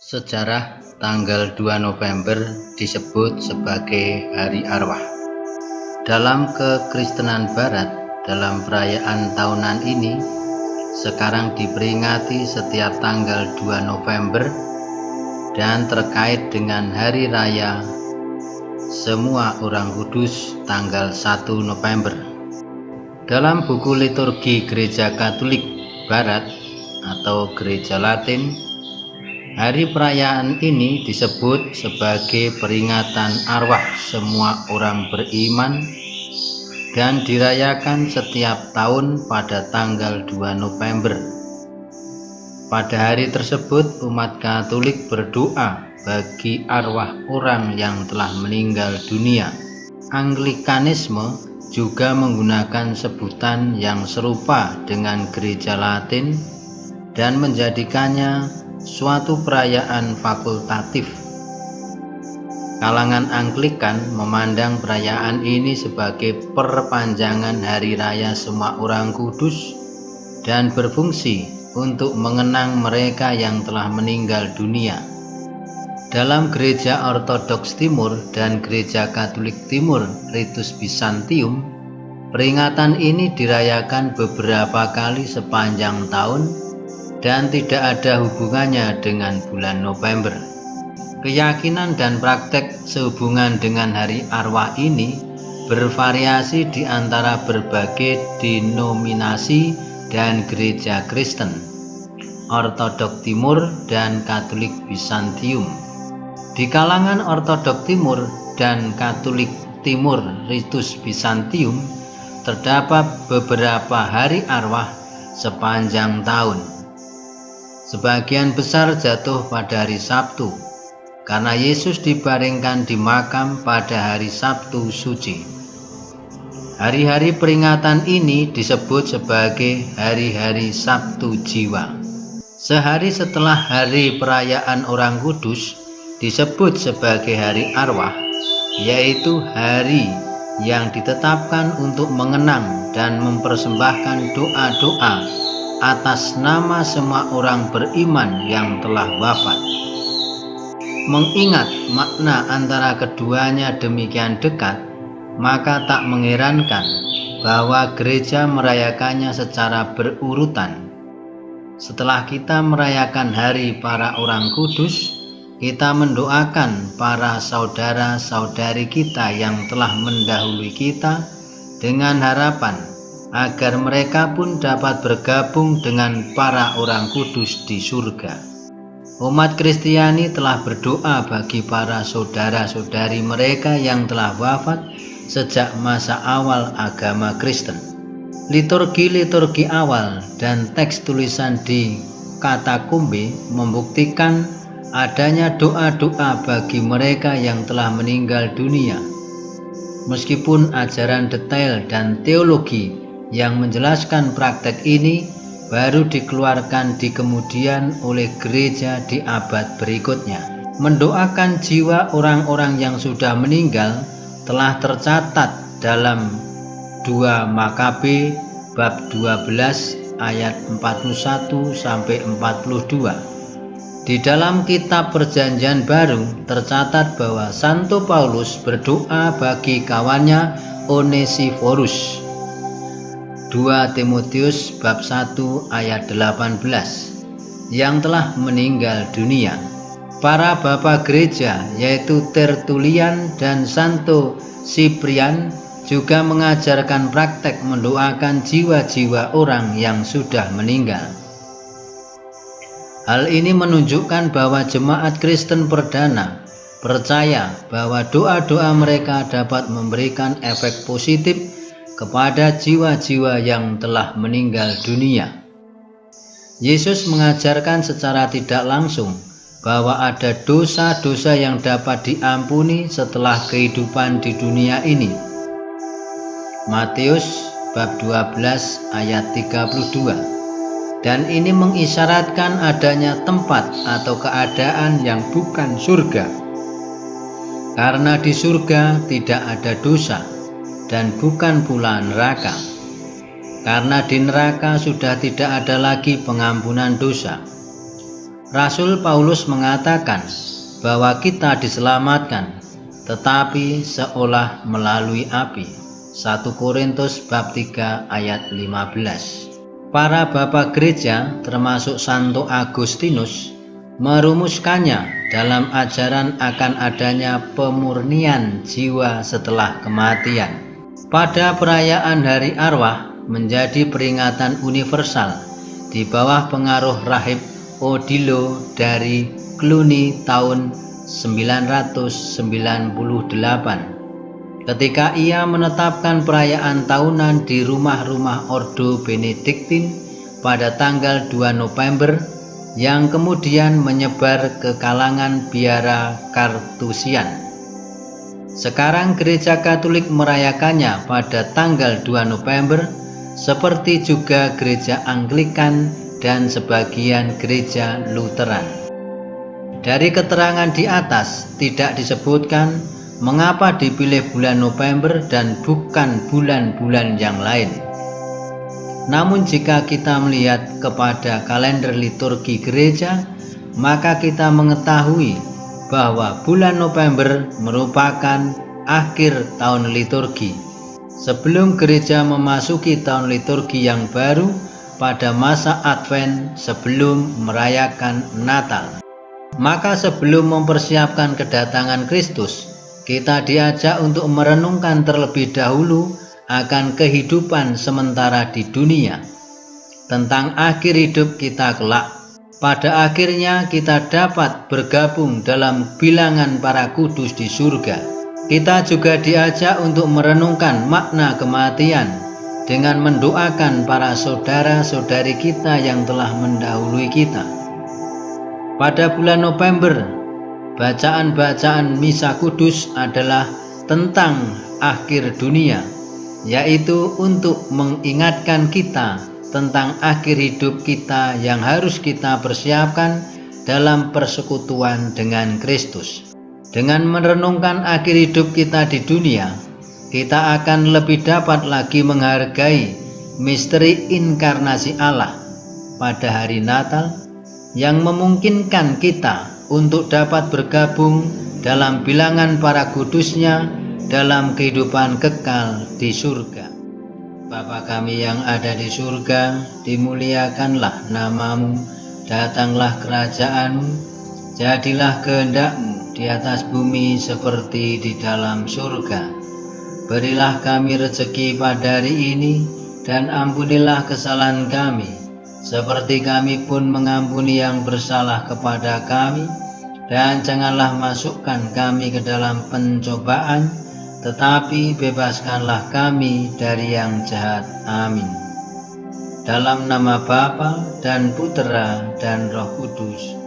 Sejarah tanggal 2 November disebut sebagai Hari Arwah. Dalam kekristenan Barat, dalam perayaan tahunan ini sekarang diperingati setiap tanggal 2 November dan terkait dengan Hari Raya Semua Orang Kudus tanggal 1 November. Dalam buku liturgi Gereja Katolik Barat atau Gereja Latin, hari perayaan ini disebut sebagai peringatan arwah semua orang beriman dan dirayakan setiap tahun pada tanggal 2 November. Pada hari tersebut umat Katolik berdoa bagi arwah orang yang telah meninggal dunia. Anglikanisme juga menggunakan sebutan yang serupa dengan Gereja Latin dan menjadikannya suatu perayaan fakultatif. Kalangan Anglikan memandang perayaan ini sebagai perpanjangan hari raya Semua Orang Kudus dan berfungsi untuk mengenang mereka yang telah meninggal dunia. Dalam Gereja Ortodoks Timur dan Gereja Katolik Timur Ritus Bizantium, peringatan ini dirayakan beberapa kali sepanjang tahun dan tidak ada hubungannya dengan bulan November. Keyakinan dan praktek sehubungan dengan hari arwah ini bervariasi di antara berbagai denominasi dan gereja Kristen, Ortodoks Timur dan Katolik Bizantium. Di kalangan Ortodoks Timur dan Katolik Timur Ritus Bizantium terdapat beberapa hari arwah sepanjang tahun. Sebagian besar jatuh pada hari Sabtu, karena Yesus dibaringkan di makam pada hari Sabtu Suci. Hari-hari peringatan ini disebut sebagai hari-hari Sabtu Jiwa. Sehari setelah hari perayaan Orang Kudus disebut sebagai hari arwah, yaitu hari yang ditetapkan untuk mengenang dan mempersembahkan doa-doa atas nama semua orang beriman yang telah wafat. Mengingat makna antara keduanya demikian dekat, maka tak mengherankan bahwa gereja merayakannya secara berurutan. Setelah kita merayakan hari para orang kudus, kita mendoakan para saudara-saudari kita yang telah mendahului kita dengan harapan agar mereka pun dapat bergabung dengan para orang kudus di surga. Umat Kristiani telah berdoa bagi para saudara-saudari mereka yang telah wafat sejak masa awal agama Kristen. Liturgi-liturgi awal dan teks tulisan di katakombe membuktikan adanya doa-doa bagi mereka yang telah meninggal dunia. Meskipun ajaran detail dan teologi yang menjelaskan praktek ini baru dikeluarkan di kemudian oleh gereja di abad berikutnya. Mendoakan jiwa orang-orang yang sudah meninggal telah tercatat dalam 2 Makabe bab 12 ayat 41 sampai 42. Di dalam kitab Perjanjian Baru tercatat bahwa Santo Paulus berdoa bagi kawannya Onesiforus. 2 Timotius bab 1 ayat 18 yang telah meninggal dunia. Para bapa gereja yaitu Tertulian dan Santo Siprian juga mengajarkan praktek mendoakan jiwa-jiwa orang yang sudah meninggal. Hal ini menunjukkan bahwa jemaat Kristen perdana percaya bahwa doa-doa mereka dapat memberikan efek positif kepada jiwa-jiwa yang telah meninggal dunia. Yesus mengajarkan secara tidak langsung bahwa ada dosa-dosa yang dapat diampuni setelah kehidupan di dunia ini. Matius bab 12 ayat 32. Dan ini mengisyaratkan adanya tempat atau keadaan yang bukan surga. Karena di surga tidak ada dosa dan bukan pula neraka. Karena di neraka sudah tidak ada lagi pengampunan dosa. Rasul Paulus mengatakan bahwa kita diselamatkan, tetapi seolah melalui api. 1 Korintus bab 3 ayat 15. Para bapak gereja termasuk Santo Agustinus merumuskannya dalam ajaran akan adanya pemurnian jiwa setelah kematian. Pada perayaan Hari Arwah menjadi peringatan universal di bawah pengaruh rahib Odilo dari Cluny tahun 998. Ketika ia menetapkan perayaan tahunan di rumah-rumah Ordo Benediktin pada tanggal 2 November yang kemudian menyebar ke kalangan biara Kartusian. Sekarang Gereja Katolik merayakannya pada tanggal 2 November seperti juga Gereja Anglikan dan sebagian Gereja Lutheran. Dari keterangan di atas tidak disebutkan mengapa dipilih bulan November dan bukan bulan-bulan yang lain. Namun jika kita melihat kepada kalender liturgi gereja, maka kita mengetahui bahwa bulan November merupakan akhir tahun liturgi. Sebelum gereja memasuki tahun liturgi yang baru pada masa Advent sebelum merayakan Natal. Maka sebelum mempersiapkan kedatangan Kristus, kita diajak untuk merenungkan terlebih dahulu akan kehidupan sementara di dunia, tentang akhir hidup kita kelak. Pada akhirnya kita dapat bergabung dalam bilangan para kudus di surga. Kita juga diajak untuk merenungkan makna kematian dengan mendoakan para saudara-saudari kita yang telah mendahului kita. Pada bulan November, bacaan-bacaan misa kudus adalah tentang akhir dunia, yaitu untuk mengingatkan kita tentang akhir hidup kita yang harus kita persiapkan dalam persekutuan dengan Kristus. Dengan merenungkan akhir hidup kita di dunia, kita akan lebih dapat lagi menghargai misteri inkarnasi Allah pada hari Natal yang memungkinkan kita untuk dapat bergabung dalam bilangan para kudusnya dalam kehidupan kekal di surga. Bapa kami yang ada di surga, dimuliakanlah namamu, datanglah kerajaanmu, jadilah kehendak-mu di atas bumi seperti di dalam surga. Berilah kami rezeki pada hari ini, dan ampunilah kesalahan kami, seperti kami pun mengampuni yang bersalah kepada kami. Dan janganlah masukkan kami ke dalam pencobaan, tetapi bebaskanlah kami dari yang jahat. Amin. Dalam nama Bapa dan Putera dan Roh Kudus.